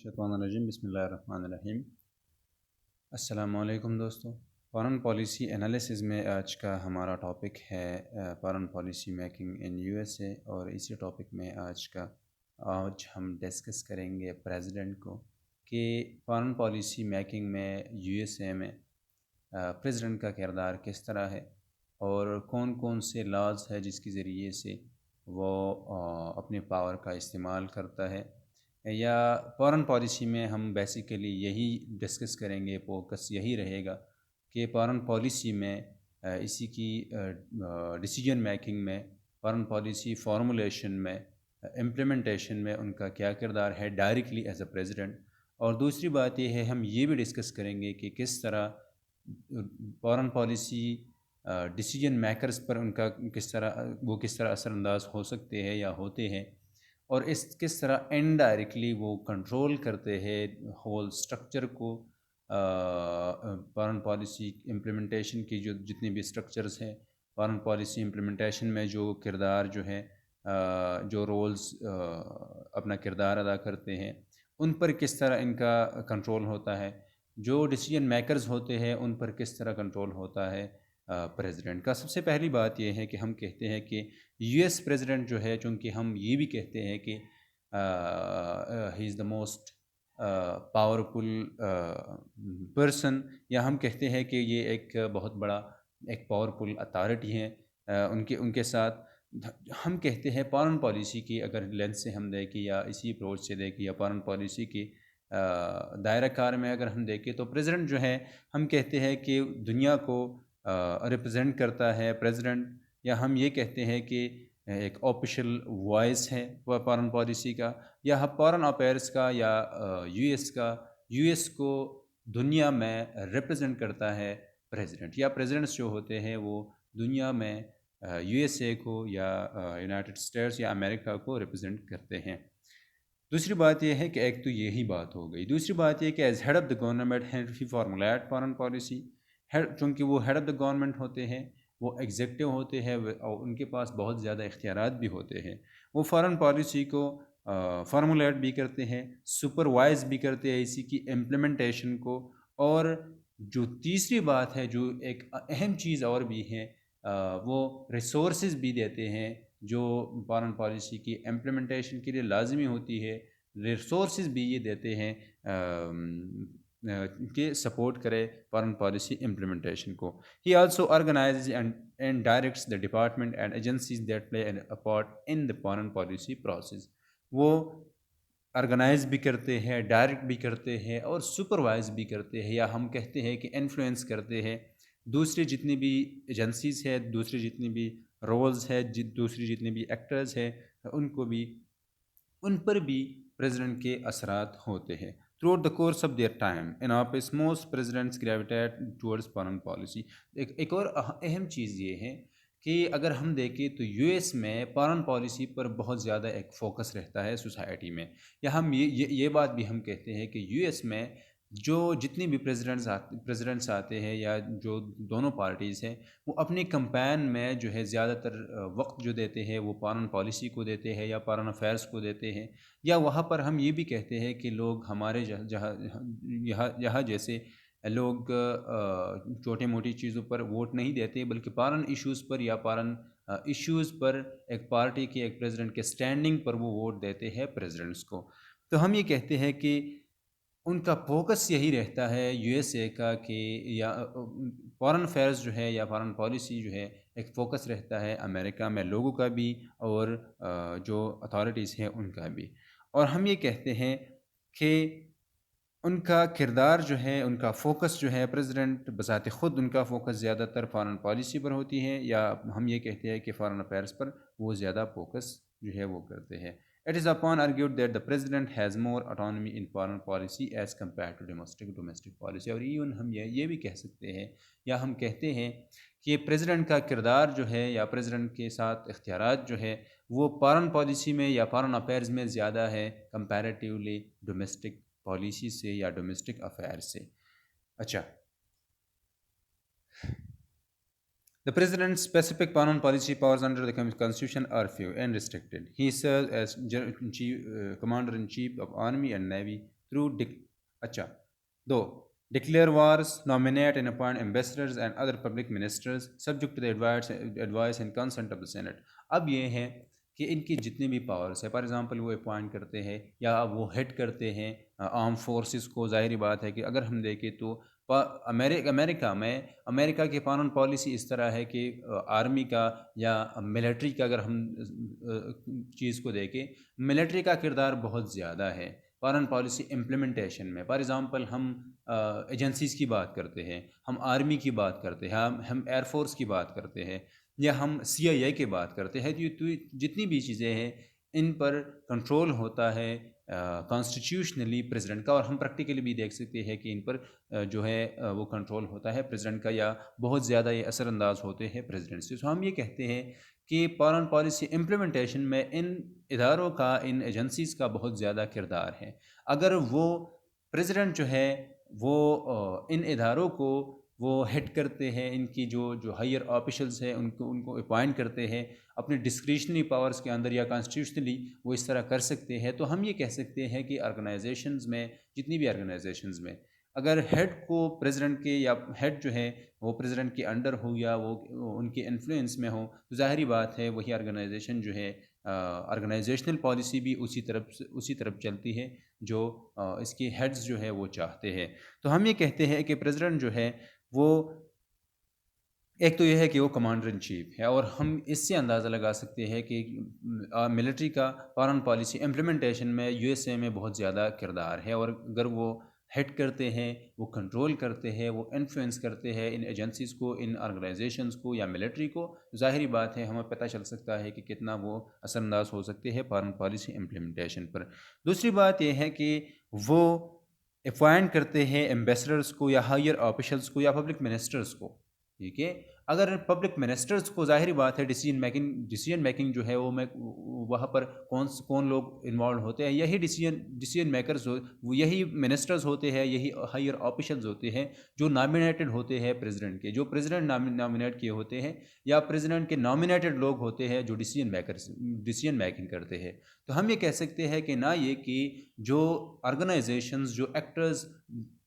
الشیطان الرجیم بسم اللہ الرحمن الرحیم۔ السلام علیکم دوستو، فارن پالیسی انالیسز میں آج کا ہمارا ٹاپک ہے foreign policy making in U S A, اور اسی ٹاپک میں آج ہم ڈسکس کریں گے پریزیڈنٹ کو کہ فارن پالیسی میکنگ میں یو ایس اے میں پریزیڈنٹ کا کردار کس طرح ہے اور کون کون سے لاز ہے جس کے ذریعے سے وہ اپنے پاور کا استعمال کرتا ہے، یا فارن پالیسی میں ہم بیسیکلی یہی ڈسکس کریں گے، فوکس یہی رہے گا کہ فارن پالیسی میں اسی کی ڈیسیجن میکنگ میں، فارن پالیسی فارمولیشن میں، امپلیمنٹیشن میں ان کا کیا کردار ہے ڈائریکٹلی ایز اے پریزیڈنٹ۔ اور دوسری بات یہ ہے ہم یہ بھی ڈسکس کریں گے کہ کس طرح فارن پالیسی ڈیسیجن میکرز پر ان کا کس طرح اثر انداز ہو سکتے ہیں یا ہوتے ہیں، اور کس طرح انڈائریکٹلی وہ کنٹرول کرتے ہیں ہول سٹرکچر کو، فارن پالیسی امپلیمنٹیشن کی جو جتنی بھی سٹرکچرز ہیں، فارن پالیسی امپلیمنٹیشن میں جو کردار جو ہے جو رولز اپنا کردار ادا کرتے ہیں ان پر کس طرح ان کا کنٹرول ہوتا ہے، جو ڈیسیجن میکرز ہوتے ہیں ان پر کس طرح کنٹرول ہوتا ہے پریزیڈنٹ کا۔ سب سے پہلی بات یہ ہے کہ ہم کہتے ہیں کہ یو ایس پریزیڈنٹ جو ہے، چونکہ ہم یہ بھی کہتے ہیں کہ ہی از دا موسٹ پاورفل پرسن، یا ہم کہتے ہیں کہ یہ ایک بہت بڑا ایک پاورفل اتھارٹی ہے، ان کے ساتھ ہم کہتے ہیں فارن پالیسی کی اگر لینس سے ہم دیکھیں یا اسی اپروچ سے دیکھیں یا فارن پالیسی کی دائرہ کار میں اگر ہم دیکھیں تو پریزیڈنٹ جو ہے ہم کہتے ہیں کہ دنیا کو ریپرزینٹ کرتا ہے پریزیڈنٹ، یا ہم یہ کہتے ہیں کہ ایک آفیشیل وائس ہے فارن پالیسی کا، یا فارن افیئرس کا، یا یو ایس کو دنیا میں ریپرزینٹ کرتا ہے پریزیڈنٹ، یا پریزیڈنٹس جو ہوتے ہیں وہ دنیا میں یو ایس اے کو یا یونائٹڈ اسٹیٹس یا امریکہ کو ریپرزینٹ کرتے ہیں۔ دوسری بات یہ ہے کہ ایک تو یہی بات ہو گئی، دوسری بات یہ کہ as head of the government he formulate foreign policy, چونکہ وہ ہیڈ آف دا گورنمنٹ ہوتے ہیں، وہ ایگزیکٹو ہوتے ہیں اور ان کے پاس بہت زیادہ اختیارات بھی ہوتے ہیں، وہ فارن پالیسی کو فارمولیٹ بھی کرتے ہیں، سپروائز بھی کرتے ہیں اسی کی امپلیمنٹیشن کو، اور جو تیسری بات ہے جو ایک اہم چیز اور بھی ہے، وہ ریسورسز بھی دیتے ہیں جو فارن پالیسی کی امپلیمنٹیشن کے لیے لازمی ہوتی ہے، ریسورسز بھی یہ دیتے ہیں کہ سپورٹ کرے فارن پالیسی امپلیمنٹیشن کو۔ He also organizes and directs the department and agencies that play a part in the foreign policy process۔ وہ آرگنائز بھی کرتے ہیں، ڈائریکٹ بھی کرتے ہیں اور سپروائز بھی کرتے ہیں، یا ہم کہتے ہیں کہ انفلوئنس کرتے ہیں دوسری جتنی بھی ایجنسیز ہے، دوسری جتنی بھی رولز ہے، دوسری جتنی بھی ایکٹرز ہے، ان پر بھی پریزیڈنٹ کے اثرات ہوتے ہیں۔ Throughout the course of their time in office, most presidents gravitate towards foreign policy۔ ایک اور اہم چیز یہ ہے کہ اگر ہم دیکھیں تو یو ایس میں فارن پالیسی پر بہت زیادہ ایک فوکس رہتا ہے سوسائٹی میں، یا ہم یہ بات بھی ہم کہتے ہیں کہ یو ایس میں جو جتنی بھی پریزیڈنٹس آتے ہیں یا جو دونوں پارٹیز ہیں، وہ اپنی کمپین میں جو ہے زیادہ تر وقت جو دیتے ہیں وہ فارن پالیسی کو دیتے ہیں یا فارن افیئرس کو دیتے ہیں، یا وہاں پر ہم یہ بھی کہتے ہیں کہ لوگ ہمارے یہاں جیسے لوگ چھوٹے موٹی چیزوں پر ووٹ نہیں دیتے، بلکہ فارن ایشوز پر یا فارن ایشوز پر ایک پارٹی کے ایک پریزیڈنٹ کے سٹینڈنگ پر وہ ووٹ دیتے ہیں پریزیڈنٹس کو۔ تو ہم یہ کہتے ہیں کہ ان کا فوکس یہی رہتا ہے یو ایس اے کا کہ یا فارن افیئرز جو ہے یا فارن پالیسی جو ہے ایک فوکس رہتا ہے امریکہ میں لوگوں کا بھی اور جو اتھارٹیز ہیں ان کا بھی، اور ہم یہ کہتے ہیں کہ ان کا کردار جو ہے، ان کا فوکس جو ہے پریزیڈنٹ بذات خود ان کا فوکس زیادہ تر فارن پالیسی پر ہوتی ہے، یا ہم یہ کہتے ہیں کہ فارن افیئرس پر وہ زیادہ فوکس جو ہے وہ کرتے ہیں۔ It is often argued that the president has more autonomy in foreign policy as compared to domestic policy۔ اور ایون ہم یہ بھی کہہ سکتے ہیں یا ہم کہتے ہیں کہ پریزیڈنٹ کا کردار جو ہے یا پریزیڈنٹ کے ساتھ اختیارات جو ہے وہ فارن پالیسی میں یا فارن افیئرز میں زیادہ ہے کمپیریٹیولی ڈومیسٹک پالیسی سے یا ڈومیسٹک افیئر سے۔ اچھا، The president's specific foreign policy powers under the Constitution are few and restricted۔ He serves as Commander-in-Chief of Army and Navy through اچھا دو declare wars, nominate and appoint ambassadors and other public ministers subject to the advice and consent of the Senate. اب یہ ہے کہ ان کی جتنی بھی powers ہے for example وہ اپوائنٹ کرتے ہیں یا وہ ہیڈ کرتے ہیں آرم فورسز کو. ظاہری بات ہے کہ اگر ہم دیکھیں تو امریکہ کی فارن پالیسی اس طرح ہے کہ آرمی کا یا ملٹری کا اگر ہم چیز کو دیکھیں ملٹری کا کردار بہت زیادہ ہے فارن پالیسی امپلیمنٹیشن میں. فار ایگزامپل ہم ایجنسیز کی بات کرتے ہیں, ہم آرمی کی بات کرتے ہیں, ہم ایئر فورس کی بات کرتے ہیں یا ہم CIA کی بات کرتے ہیں, تو جتنی بھی چیزیں ہیں ان پر کنٹرول ہوتا ہے کانسٹیٹیوشنلی پریزیڈنٹ کا, اور ہم پریکٹیکلی بھی دیکھ سکتے ہیں کہ ان پر جو ہے وہ کنٹرول ہوتا ہے پریزیڈنٹ کا یا بہت زیادہ یہ اثر انداز ہوتے ہیں پریزیڈنٹ سے. تو ہم یہ کہتے ہیں کہ فارن پالیسی امپلیمنٹیشن میں ان اداروں کا, ان ایجنسیز کا بہت زیادہ کردار ہے. اگر وہ پریزیڈنٹ جو ہے وہ ان اداروں کو وہ ہیڈ کرتے ہیں, ان کی جو ہائر آفیشلز ہیں ان کو اپوائنٹ کرتے ہیں اپنے ڈسکریشنری پاورز کے اندر یا کانسٹیٹیوشنلی وہ اس طرح کر سکتے ہیں, تو ہم یہ کہہ سکتے ہیں کہ آرگنائزیشنز میں, جتنی بھی آرگنائزیشنز میں اگر ہیڈ کو پریزیڈنٹ کے یا ہیڈ جو ہے وہ پریزیڈنٹ کے انڈر ہو یا وہ ان کے انفلوئنس میں ہو, تو ظاہری بات ہے وہی آرگنائزیشن جو ہے آرگنائزیشنل پالیسی بھی اسی طرف چلتی ہے جو اس کے ہیڈز جو ہے وہ چاہتے ہیں. تو ہم یہ کہتے ہیں کہ پریزیڈنٹ جو ہے وہ ایک تو یہ ہے کہ وہ کمانڈر ان چیف ہے, اور ہم اس سے اندازہ لگا سکتے ہیں کہ ملٹری کا فارن پالیسی امپلیمنٹیشن میں USA میں بہت زیادہ کردار ہے, اور اگر وہ ہیڈ کرتے ہیں, وہ کنٹرول کرتے ہیں, وہ انفلوئنس کرتے ہیں ان ایجنسیز کو, ان آرگنائزیشنز کو یا ملٹری کو, ظاہری بات ہے ہمیں پتہ چل سکتا ہے کہ کتنا وہ اثر انداز ہو سکتے ہیں فارن پالیسی امپلیمنٹیشن پر. دوسری بات یہ ہے کہ وہ اپوائنٹ کرتے ہیں ایمبیسڈرز کو یا ہائر آفیشلز کو یا پبلک منسٹرز کو. ٹھیک ہے, اگر پبلک منسٹرز کو ظاہری بات ہے ڈیسیجن میکنگ جو ہے وہ وہاں پر کون لوگ انوالو ہوتے ہیں, یہی ڈیسیجن میکرز یہی منسٹرز ہوتے ہیں, یہی ہائر آفیشلز ہوتے ہیں جو نامینیٹڈ ہوتے ہیں پریزیڈنٹ کے, جو پریزیڈنٹ نامینیٹ کیے ہوتے ہیں یا پریزیڈنٹ کے نامینیٹڈ لوگ ہوتے ہیں جو ڈیسیجن میکنگ کرتے ہیں. تو ہم یہ کہہ سکتے ہیں کہ نہ یہ کہ جو آرگنائزیشنز جو ایکٹرز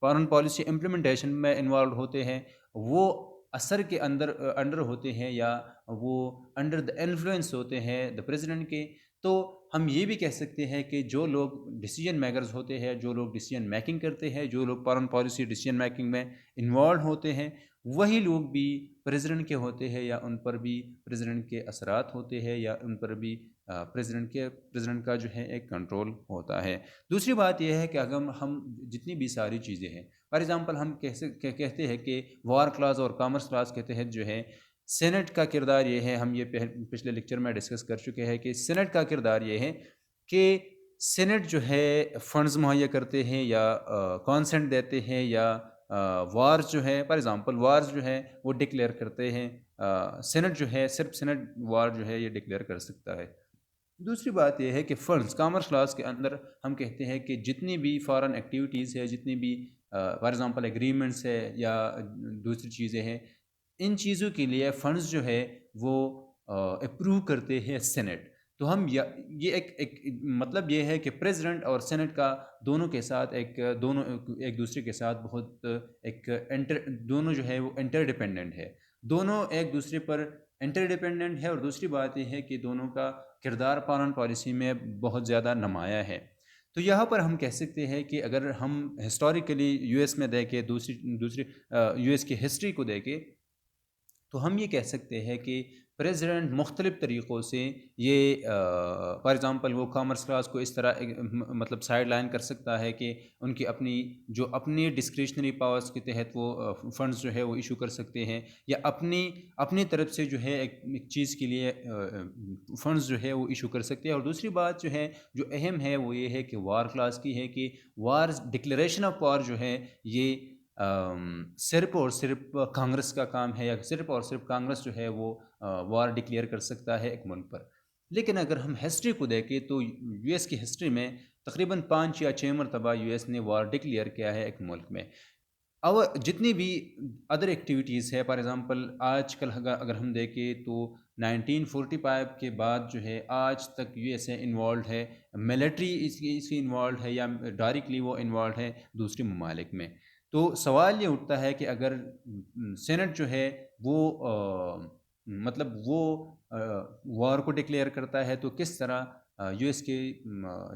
فارن پالیسی امپلیمنٹیشن میں انوالو ہوتے ہیں وہ اثر کے انڈر ہوتے ہیں یا وہ انڈر دا انفلوئنس ہوتے ہیں دا پریزیڈنٹ کے. تو ہم یہ بھی کہہ سکتے ہیں کہ جو لوگ ڈیسیجن میکرز ہوتے ہیں, جو لوگ ڈیسیجن میکنگ کرتے ہیں, جو لوگ فارن پالیسی ڈیسیجن میکنگ میں انوالو ہوتے ہیں, وہی لوگ بھی پریزیڈنٹ کے ہوتے ہیں یا ان پر بھی پریزیڈنٹ کے اثرات ہوتے ہیں یا ان پر بھی پریزیڈنٹ کا جو ہے ایک کنٹرول ہوتا ہے. دوسری بات یہ ہے کہ اگر ہم جتنی بھی ساری چیزیں ہیں, فار ایگزامپل ہم کہتے ہیں کہ وار کلاز اور کامرس کلاز کے تحت جو ہے سینٹ کا کردار یہ ہے, ہم یہ پچھلے لیکچر میں ڈسکس کر چکے ہیں کہ سینٹ کا کردار یہ ہے کہ سینٹ جو ہے فنڈز مہیا کرتے ہیں یا کانسنٹ دیتے ہیں یا وارز جو ہے فار ایگزامپل وارز جو ہے وہ ڈکلیئر کرتے ہیں. سینٹ جو ہے صرف سینٹ وار جو ہے یہ ڈکلیئر کر سکتا ہے. دوسری بات یہ ہے کہ فنڈز کامرس کلاس کے اندر ہم کہتے ہیں کہ جتنی بھی فارن ایکٹیویٹیز ہے, جتنی بھی فار ایگزامپل ایگریمنٹس ہے یا دوسری چیزیں ہیں, ان چیزوں کے لیے فنڈز جو ہے وہ اپروو کرتے ہیں سینٹ. تو ہم یہ ایک مطلب یہ ہے کہ پریزیڈنٹ اور سینٹ کا دونوں کے ساتھ دونوں ایک دوسرے کے ساتھ بہت دونوں جو ہے وہ انٹر ڈیپینڈنٹ ہے, دونوں ایک دوسرے پر انٹر ڈیپینڈنٹ ہے. اور دوسری بات یہ ہے کہ دونوں کا کردار فارن پالیسی میں بہت زیادہ نمایاں ہے. تو یہاں پر ہم کہہ سکتے ہیں کہ اگر ہم ہسٹوریکلی US میں دیکھیں, دوسری US کی ہسٹری کو دیکھیں, تو ہم یہ کہہ سکتے ہیں کہ پریزیڈنٹ مختلف طریقوں سے یہ فار ایگزامپل وہ کامرس کلاس کو اس طرح مطلب سائڈ لائن کر سکتا ہے کہ ان کی اپنی ڈسکریشنری پاورز کے تحت وہ فنڈز جو ہے وہ ایشو کر سکتے ہیں یا اپنی طرف سے جو ہے ایک چیز کے لیے فنڈز جو ہے وہ ایشو کر سکتے ہیں. اور دوسری بات جو ہے جو اہم ہے وہ یہ ہے کہ وار کلاس کی ہے کہ وارز ڈکلیریشن آف وار جو ہے یہ صرف اور صرف کانگریس کا کام ہے یا صرف اور صرف کانگریس جو ہے وہ وار ڈکلیئر کر سکتا ہے ایک ملک پر. لیکن اگر ہم ہسٹری کو دیکھیں تو US کی ہسٹری میں تقریباً 5 یا 6 مرتبہ US نے وار ڈکلیئر کیا ہے ایک ملک میں. اور جتنی بھی ادر ایکٹیویٹیز ہے فار ایگزامپل آج کل اگر ہم دیکھیں تو 1945 کے بعد جو ہے آج تک یو ایس اے انوالوڈ ہے، ملٹری اس کی انوالوڈ ہے یا ڈائریکٹلی وہ انوالوڈ ہے دوسرے ممالک میں. تو سوال یہ اٹھتا ہے کہ اگر سینٹ جو ہے وہ مطلب وہ وار کو ڈکلیئر کرتا ہے تو کس طرح یو ایس کے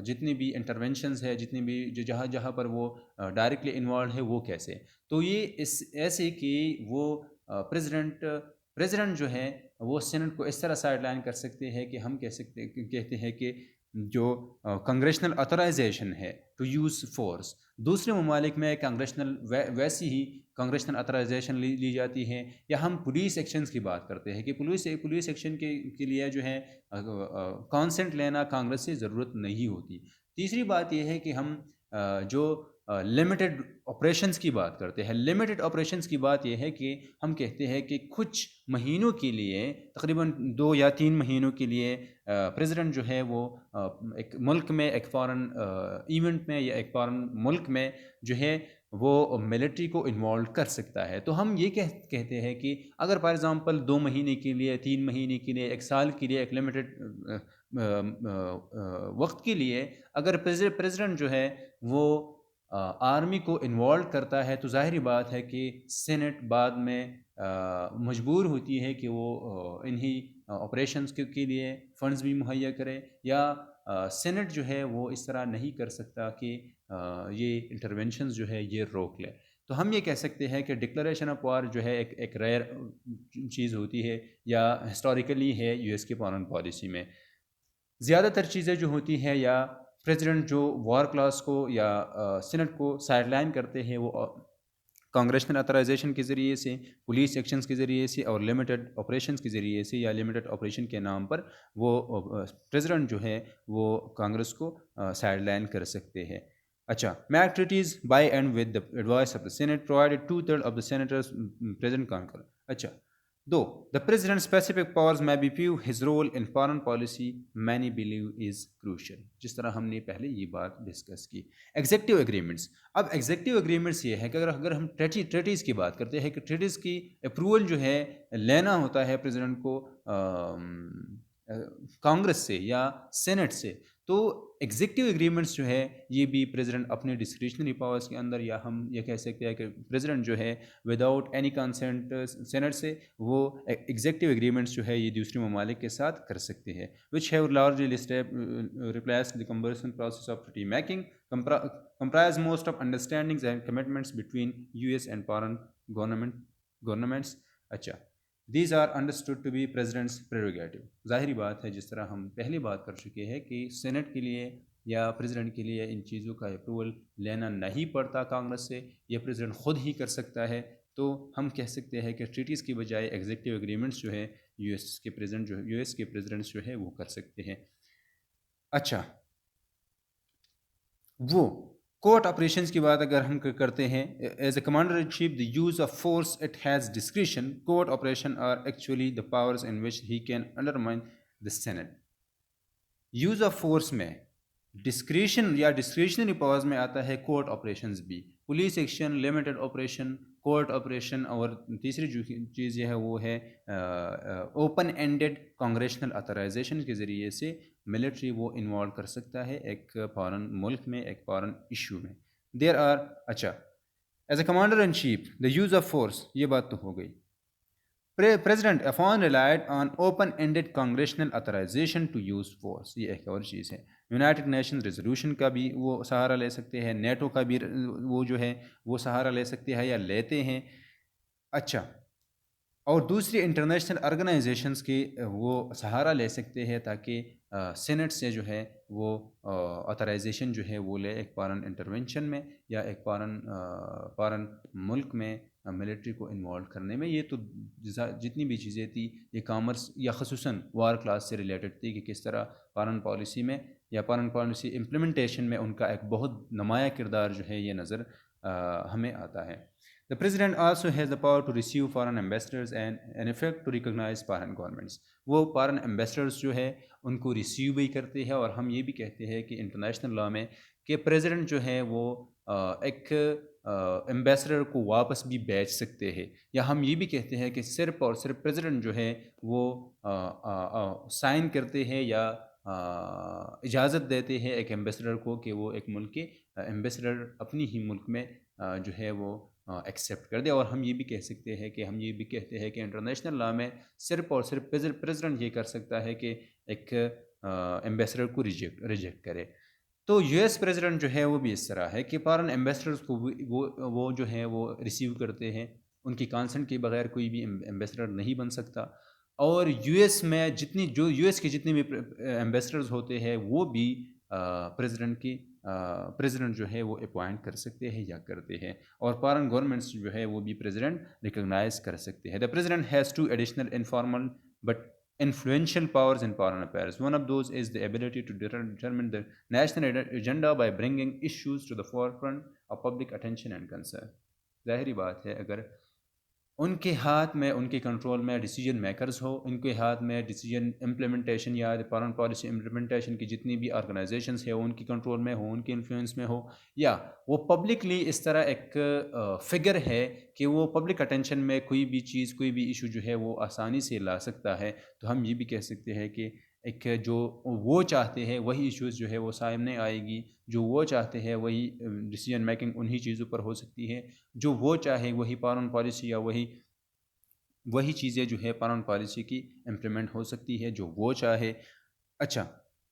جتنی بھی انٹرونشنز ہے، جتنی بھی جو جہاں جہاں پر وہ ڈائریکٹلی انوالوڈ ہے وہ کیسے. تو یہ اس ایسے کہ وہ پریزیڈنٹ جو ہے وہ سینٹ کو اس طرح سائڈ لائن کر سکتے ہیں کہ ہم کہتے ہیں کہ جو کنگریشنل اتھورائزیشن ہے ٹو یوز فورس، دوسرے ممالک میں کانگریشنل ویسی ہی کانگریشنل اتھورائزیشن لی جاتی ہے. یا ہم پولیس ایکشنز کی بات کرتے ہیں کہ پولیس ایکشن کے لیے جو ہے کانسنٹ لینا کانگریس سے ضرورت نہیں ہوتی. تیسری بات یہ ہے کہ ہم جو لمیٹڈ آپریشنز کی بات کرتے ہیں. لمیٹڈ آپریشنز کی بات یہ ہے کہ ہم کہتے ہیں کہ کچھ مہینوں کے لیے، تقریباً 2 یا 3 مہینوں کے لیے پریزیڈنٹ جو ہے وہ ایک ملک میں ایک فارن ایونٹ میں یا ایک فارن ملک میں جو ہے وہ ملٹری کو انوالو کر سکتا ہے. تو ہم یہ کہتے ہیں کہ اگر فار ایگزامپل 2 مہینے کے لیے، 3 مہینے کے لیے، 1 سال کے لیے، ایک لمیٹڈ وقت کے لیے اگر پریزیڈنٹ جو ہے وہ آرمی کو انوالو کرتا ہے تو ظاہری بات ہے کہ سینٹ بعد میں مجبور ہوتی ہے کہ وہ انہی آپریشنز کے لیے فنڈز بھی مہیا کرے، یا سینٹ جو ہے وہ اس طرح نہیں کر سکتا کہ یہ انٹرونشنز جو ہے یہ روک لے. تو ہم یہ کہہ سکتے ہیں کہ ڈکلریشن آف وار جو ہے ایک ریئر چیز ہوتی ہے یا ہسٹوریکلی ہے یو ایس کی فارن پالیسی میں. زیادہ تر چیزیں جو ہوتی ہیں یا پریزیڈنٹ جو وار کلاس کو یا سینٹ کو سائڈ لائن کرتے ہیں وہ کانگریشنل اتھورائزیشن کے ذریعے سے، پولیس ایکشنز کے ذریعے سے اور لمیٹڈ آپریشنز کے ذریعے سے یا لمیٹڈ آپریشن کے نام پر وہ پریزیڈنٹ جو ہے وہ کانگریس کو سائڈ لائن کر سکتے ہیں. اچھا، make treaties by and with the advice of the senate provided 2/3 of the senators present concur. اچھا، though the president's specific powers may be few, his role in foreign policy many believe is crucial. جس طرح ہم نے پہلے یہ بات discuss کی. Executive agreements. اب ایگزیکٹو اگریمنٹس یہ ہے کہ اگر ہم ٹریٹیز کی بات کرتے ہیں کہ ٹریٹیز کی اپروول جو ہے لینا ہوتا ہے پریزیڈنٹ کو کانگریس سے یا سینٹ سے، تو ایگزیکٹو اگریمنٹس جو ہے یہ بھی پریزیڈنٹ اپنے ڈسکریشنری پاورس کے اندر، یا ہم یہ کہہ سکتے ہیں کہ پریزیڈنٹ جو ہے وداؤٹ اینی کنسنٹ سینٹ سے وہ ایگزیکٹو اگریمنٹس جو ہے یہ دوسرے ممالک کے ساتھ کر سکتے ہیں. Which have largely replaced the conversion process of treaty making, comprise most of understandings and commitments between US and foreign governments. اچھا، these are understood to be president's prerogative. ظاہری بات ہے جس طرح ہم پہلے بات کر چکے ہیں کہ سینٹ کے لیے یا پریزیڈنٹ کے لیے ان چیزوں کا اپروول لینا نہیں پڑتا کانگریس سے، یہ پریزیڈنٹ خود ہی کر سکتا ہے. تو ہم کہہ سکتے ہیں کہ ٹریٹیز کی بجائے ایگزیکٹو اگریمنٹس جو ہے یو ایس کے پریزیڈنٹس جو ہے وہ کر سکتے ہیں. اچھا، وہ کوٹ آپریشنز کی بات اگر ہم کرتے ہیں، as a commander in chief the use of force it has discretion. Covert operation are actually the powers in which he can undermine the senate. Use of force میں ڈسکریشن یا ڈسکریشنری پاورز میں آتا ہے covert operations بھی، police action, limited operation, covert operation, اور تیسری جو چیز یہ ہے وہ ہے اوپن اینڈیڈ کانگریشنل اتھورائزیشن کے ذریعے سے ملٹری وہ انوالو کر سکتا ہے ایک فارن ملک میں، ایک فارن ایشو میں. دیر آر اچھا، as a commander in chief the use of force, یہ بات تو ہو گئی. President often relied on open ended congressional authorisation to use force, یہ ایک اور چیز ہے. یونائٹڈ نیشنز ریزولوشن کا بھی وہ سہارا لے سکتے ہیں، نیٹو کا بھی وہ جو ہے وہ سہارا لے سکتے ہیں یا لیتے ہیں. اچھا، اور دوسری انٹرنیشنل آرگنائزیشنز کے وہ سہارا لے سکتے ہیں تاکہ سینٹ سے جو ہے وہ آتھرائزیشن جو ہے وہ لے ایک فارن انٹرونشن میں یا ایک فارن ملک میں ملٹری کو انوالو کرنے میں. یہ تو جتنی بھی چیزیں تھیں یہ کامرس یا خصوصاً وار کلاس سے ریلیٹڈ تھی کہ کس طرح فارن پالیسی میں یا فارن پالیسی امپلیمنٹیشن میں ان کا ایک بہت نمایاں کردار جو ہے یہ نظر ہمیں آتا ہے. The President also has the power to receive foreign ambassadors and in effect to recognize foreign governments. وہ فارن ایمبیسڈرز جو ہے ان کو ریسیو بھی کرتے ہیں، اور ہم یہ بھی کہتے ہیں کہ انٹرنیشنل لا میں کہ پریزیڈنٹ جو ہے وہ ایک ایمبیسڈر کو واپس بھی بیچ سکتے ہیں، یا ہم یہ بھی کہتے ہیں کہ صرف اور صرف پریزیڈنٹ جو ہے وہ سائن کرتے ہیں یا اجازت دیتے ہیں ایک ایمبیسڈر کو کہ وہ ایک ملک کے ایمبیسڈر اپنی ہی ملک میں جو ہے وہ ایکسیپٹ کر دے. اور ہم یہ بھی کہہ سکتے ہیں کہ ہم یہ بھی کہتے ہیں کہ انٹرنیشنل لا میں صرف اور صرف پریزیڈنٹ یہ کر سکتا ہے کہ ایک ایمبیسڈر کو ریجیکٹ کرے. تو یو ایس پریزیڈنٹ جو ہے وہ بھی اس طرح ہے کہ فارن ایمبیسڈرس کو وہ جو ہیں وہ ریسیو کرتے ہیں، ان کی کانسنٹ کے بغیر کوئی بھی ایمبیسڈر نہیں بن سکتا. اور یو ایس میں جو یو ایس کے جتنے بھی ایمبیسڈرز ہوتے ہیں وہ بھی پریزیڈنٹ جو ہے وہ اپوائنٹ کر سکتے ہیں یا کرتے ہیں، اور فارن گورنمنٹس جو ہے وہ بھی پریزیڈنٹ ریکگنائز کر سکتے ہیں. The president has two additional informal but influential powers in foreign affairs. One of those is the ability to determine the national agenda by bringing issues to the forefront of public attention and concern. ظاہری بات ہے اگر ان کے ہاتھ میں، ان کے control میں decision makers ہو، ان کے ہاتھ میں ڈیسیجن امپلیمنٹیشن یا فارن پالیسی امپلیمنٹیشن کی جتنی بھی آرگنائزیشنس ہیں ان کی کنٹرول میں ہو، ان کے انفلوئنس میں ہو، یا وہ پبلکلی اس طرح ایک فگر ہے کہ وہ پبلک اٹینشن میں کوئی بھی چیز، کوئی بھی ایشو جو ہے وہ آسانی سے لا سکتا ہے، تو ہم یہ بھی کہہ سکتے ہیں کہ ایک جو وہ چاہتے ہیں وہی ایشوز جو ہے وہ سامنے آئے گی، جو وہ چاہتے ہیں وہی ڈیسیجن میکنگ انہی چیزوں پر ہو سکتی ہے، جو وہ چاہے وہی فارن پالیسی یا وہی چیزیں جو ہے فارن پالیسی کی امپلیمنٹ ہو سکتی ہے جو وہ چاہے. اچھا،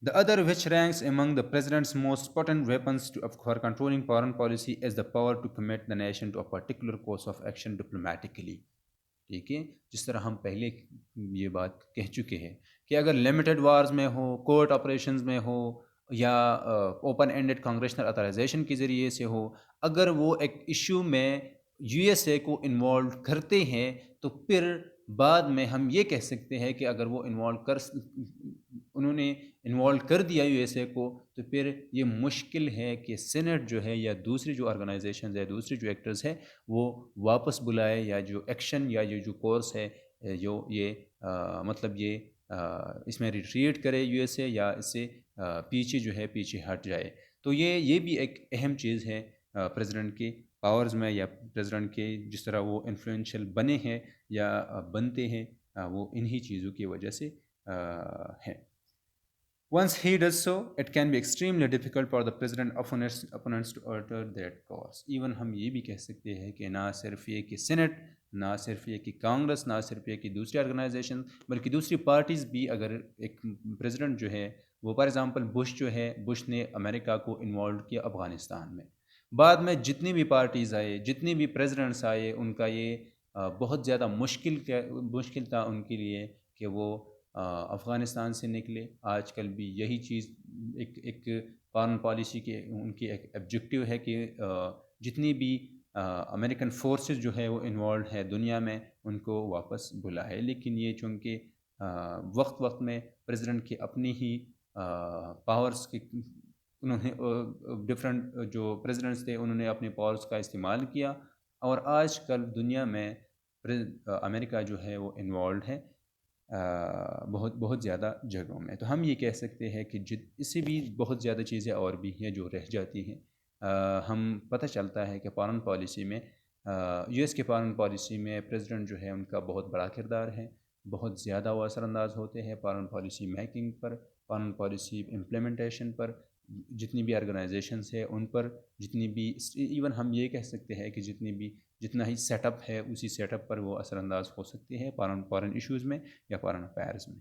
the other which ranks among the president's most potent weapons for controlling foreign policy is the power to commit the nation to a particular course of action diplomatically. ٹھیک ہے، جس طرح ہم پہلے یہ بات کہہ چکے ہیں کہ اگر لمیٹڈ وارز میں ہو، کورٹ آپریشنز میں ہو، یا اوپن اینڈڈ کانگریشنل اتھرائزیشن کے ذریعے سے ہو، اگر وہ ایک ایشو میں یو ایس اے کو انوالو کرتے ہیں تو پھر بعد میں ہم یہ کہہ سکتے ہیں کہ اگر وہ انہوں نے انوالو کر دیا یو ایس اے کو، تو پھر یہ مشکل ہے کہ سینٹ جو ہے یا دوسری جو آرگنائزیشنز ہے، دوسری جو ایکٹرز ہے، وہ واپس بلائے، یا جو ایکشن یا یہ جو کورس ہے یہ مطلب یہ اس میں ریٹریٹ کرے یو ایس اے، یا اس سے پیچھے جو ہے پیچھے ہٹ جائے. تو یہ بھی ایک اہم چیز ہے پریزیڈنٹ کے پاورز میں، یا پریزیڈنٹ کے جس طرح وہ انفلوئنشل بنے ہیں یا بنتے ہیں، وہ انہی چیزوں کی وجہ سے ہیں. Once he does so, it can be extremely difficult for the president opponents to alter that course. Even ہم یہ بھی کہہ سکتے ہیں کہ نہ صرف یہ کہ سینٹ، نہ صرف یہ کہ کانگریس، نہ صرف یہ کہ دوسری آرگنائزیشن، بلکہ دوسری پارٹیز بھی اگر ایک پریزیڈنٹ جو ہے وہ فار ایگزامپل بش نے امریکا کو انوالو کیا افغانستان میں، بعد میں جتنی بھی پارٹیز آئے، جتنے بھی پریزیڈنٹس آئے، ان کا یہ بہت زیادہ مشکل تھا ان کے لیے کہ وہ افغانستان سے نکلے. آج کل بھی یہی چیز ایک فارن پالیسی کے ان کی ایک آبجیکٹیو ہے کہ جتنی بھی امریکن فورسز جو ہے وہ انوالوڈ ہے دنیا میں، ان کو واپس بلائے. لیکن یہ چونکہ وقت میں پریزیڈنٹ کے اپنی ہی پاورز کی، انہوں نے ڈفرینٹ جو پریزیڈنٹس تھے انہوں نے اپنے پاورز کا استعمال کیا، اور آج کل دنیا میں امریکہ جو ہے وہ انوالوڈ ہے بہت زیادہ جگہوں میں. تو ہم یہ کہہ سکتے ہیں کہ اس سے بھی بہت زیادہ چیزیں اور بھی ہیں جو رہ جاتی ہیں. ہم پتہ چلتا ہے کہ فارن پالیسی میں، یو ایس کے فارن پالیسی میں پریزیڈنٹ جو ہے ان کا بہت بڑا کردار ہے، بہت زیادہ وہ اثر انداز ہوتے ہیں فارن پالیسی میکنگ پر، فارن پالیسی امپلیمنٹیشن پر، جتنی بھی آرگنائزیشنس ہیں ان پر، جتنی بھی ایون ہم یہ کہہ سکتے ہیں کہ جتنا ہی سیٹ اپ ہے اسی سیٹ اپ پر وہ اثر انداز ہو سکتے ہیں فارن ایشوز میں یا فارن افیئرز میں.